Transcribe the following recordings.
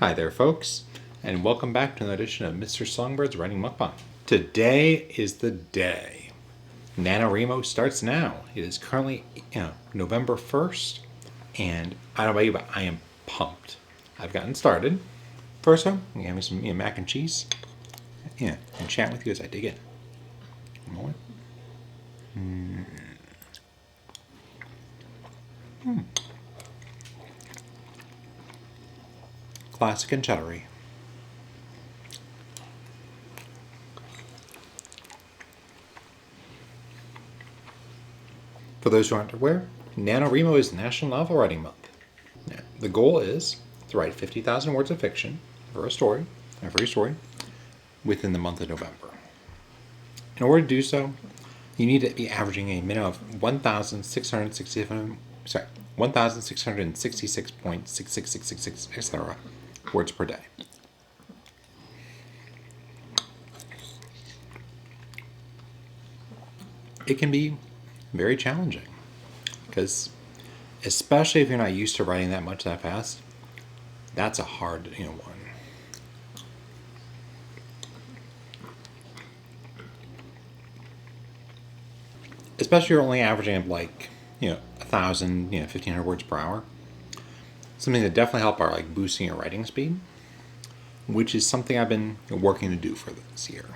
Hi there, folks, and welcome back to another edition of Mr. Songbird's Writing Mukbang. Today is the day. NaNoWriMo starts now. It is currently November 1st, and I don't know about you, but I am pumped. I've gotten started. First, I'm going to have me some mac and cheese and chat with you as I dig in. A moment. Classic and cheddary. For those who aren't aware, NaNoWriMo is National Novel Writing Month. Now, the goal is to write 50,000 words of fiction for a story, within the month of November. In order to do so, you need to be averaging a minimum of 1,666.66666, etc. words per day. It can be very challenging because, especially if you're not used to writing that much that fast, that's a hard one. Especially if you're only averaging like 1,000, 1,500 words per hour. Something that definitely help are like boosting your writing speed, which is something I've been working to do for this year.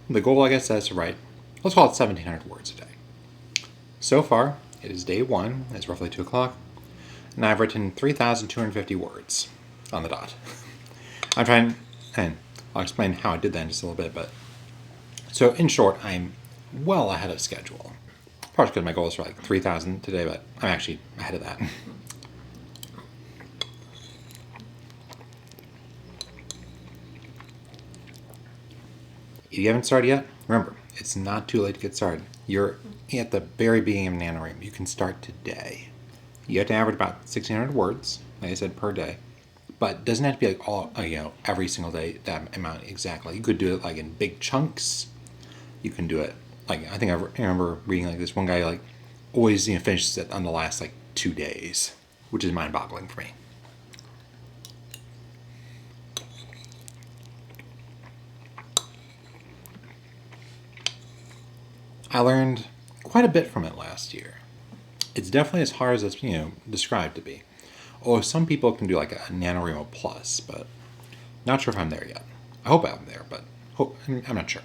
The goal, I guess, is to write, let's call it 1,700 words a day. So far, it is day one, it's roughly 2 o'clock, and I've written 3,250 words on the dot. I'm trying, and I'll explain how I did that in just a little bit, but so in short, I'm well ahead of schedule. Probably because my goal is for like 3,000 today, but I'm actually ahead of that. If you haven't started yet, remember, it's not too late to get started. You're at the very beginning of NaNoWriMo. You can start today. You have to average about 1,600 words, like I said, per day. But it doesn't have to be like all, every single day that amount exactly. You could do it like in big chunks. You can do it like, I think I remember reading like this one guy like always finishes it on the last like 2 days, which is mind-boggling for me. I learned quite a bit from it last year. It's definitely as hard as it's described to be. Or some people can do like a NaNoWriMo Plus, but not sure if I'm there yet. I hope I'm there, but I'm not sure.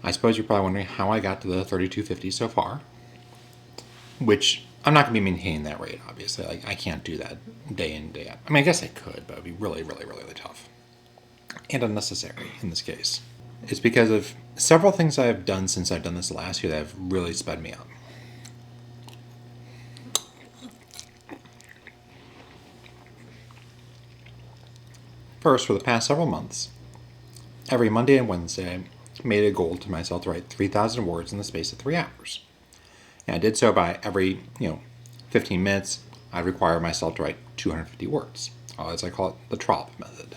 I suppose you're probably wondering how I got to the 3,250 so far, which I'm not going to be maintaining that rate, obviously. Like, I can't do that day in, day out. I mean, I guess I could, but it would be really, really, really, really tough. And unnecessary in this case. It's because of several things I've done since I've done this last year that have really sped me up. First, for the past several months, every Monday and Wednesday, I made a goal to myself to write 3,000 words in the space of 3 hours. And I did so by every, 15 minutes, I require myself to write 250 words. As I call it, the trollop method.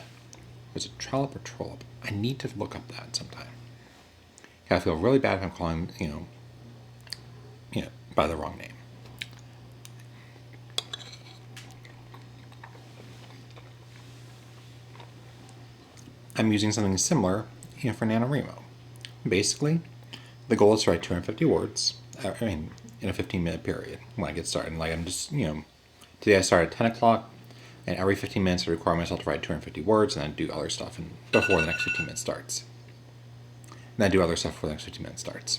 Is it trollop or trollop? I need to look up that sometime. I feel really bad if I'm calling, by the wrong name. I'm using something similar, for NaNoWriMo. Basically, the goal is to write 250 words, in a 15-minute period when I get started. And like I'm just, today I start at 10 o'clock, and every 15 minutes I require myself to write 250 words, and then do other stuff before the next 15 minutes starts. And then do other stuff before the next 15 minutes starts.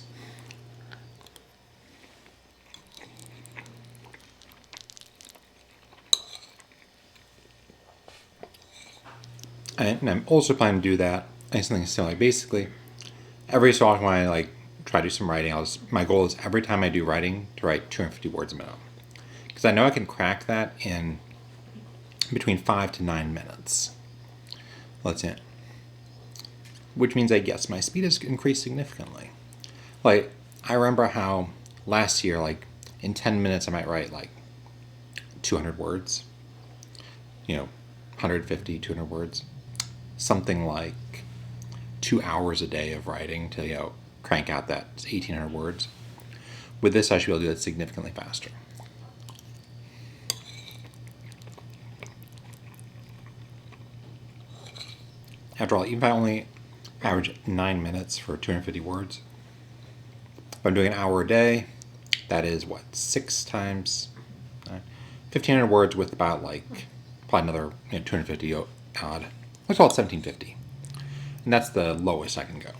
And I'm also planning to do that. Something similar. Basically, every so often when I try to do some writing, my goal is every time I do writing to write 250 words a minute. Because I know I can crack that in between 5 to 9 minutes. Let's see. Which means I guess my speed has increased significantly. Like, I remember how last year, in 10 minutes I might write 200 words. 150, 200 words. Something like 2 hours a day of writing to, crank out that 1,800 words. With this, I should be able to do that significantly faster. After all, even if I only average 9 minutes for 250 words, if I'm doing an hour a day, that is what, 6 times 1,500 words with about probably another 250 odd. Let's call it 1,750. And that's the lowest I can go.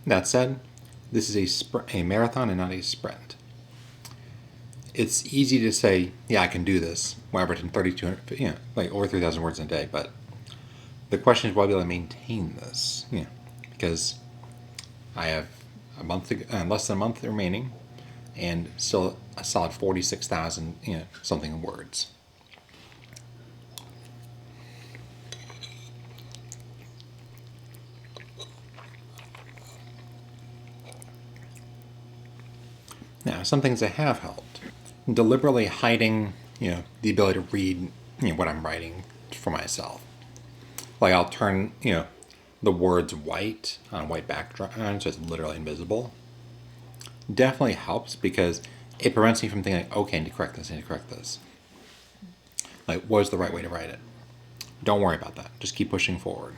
That said, this is a marathon and not a sprint. It's easy to say, yeah, I can do this. Well, I've written 3,200, over 3,000 words in a day. But the question is, will I be able to maintain this? Because I have less than a month remaining, and still a solid 46,000, something words. Now, some things that have helped. Deliberately hiding, the ability to read, what I'm writing for myself. Like I'll turn, the words white on a white background so it's literally invisible. Definitely helps because it prevents me from thinking, okay, I need to correct this. Like, what is the right way to write it? Don't worry about that. Just keep pushing forward.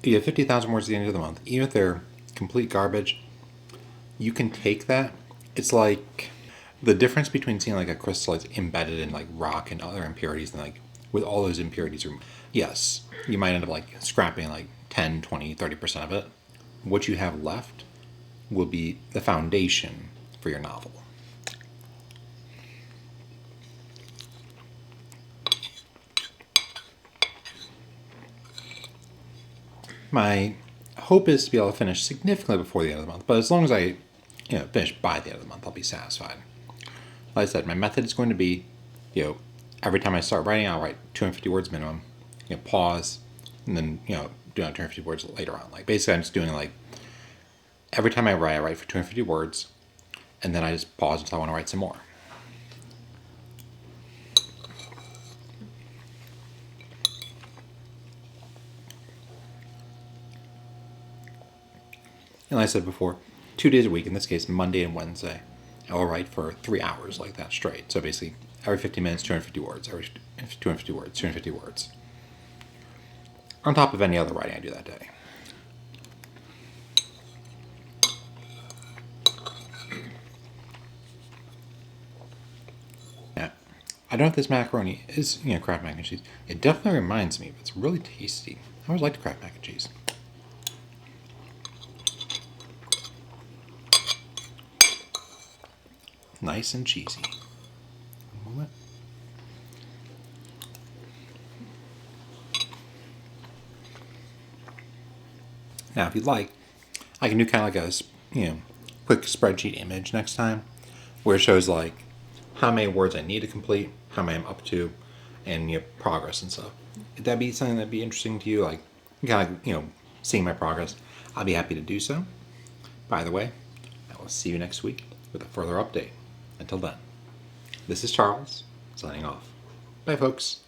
You have 50,000 words at the end of the month. Even if they're complete garbage, you can take that. It's like the difference between seeing a crystal is embedded in rock and other impurities, and with all those impurities, yes, you might end up scrapping 10, 20, 30% of it. What you have left will be the foundation for your novel. My hope is to be able to finish significantly before the end of the month, but as long as I finish by the end of the month, I'll be satisfied. Like I said, my method is going to be, every time I start writing, I'll write 250 words minimum, pause, and then, do 250 words later on. Basically, I'm just doing every time I write for 250 words, and then I just pause until I want to write some more. And like I said before, 2 days a week, in this case, Monday and Wednesday, I will write for 3 hours like that straight. So basically, every 50 minutes, 250 words. Every 250 words, 250 words. On top of any other writing I do that day. Yeah. I don't know if this macaroni is, Kraft mac and cheese. It definitely reminds me, but it's really tasty. I always liked Kraft mac and cheese. Nice and cheesy. One moment. Now, if you'd like, I can do kind of a, quick spreadsheet image next time, where it shows how many words I need to complete, how many I'm up to, and progress and stuff. If that'd be something that'd be interesting to you, kind of seeing my progress, I'll be happy to do so. By the way, I will see you next week with a further update. Until then, this is Charles, signing off. Bye, folks.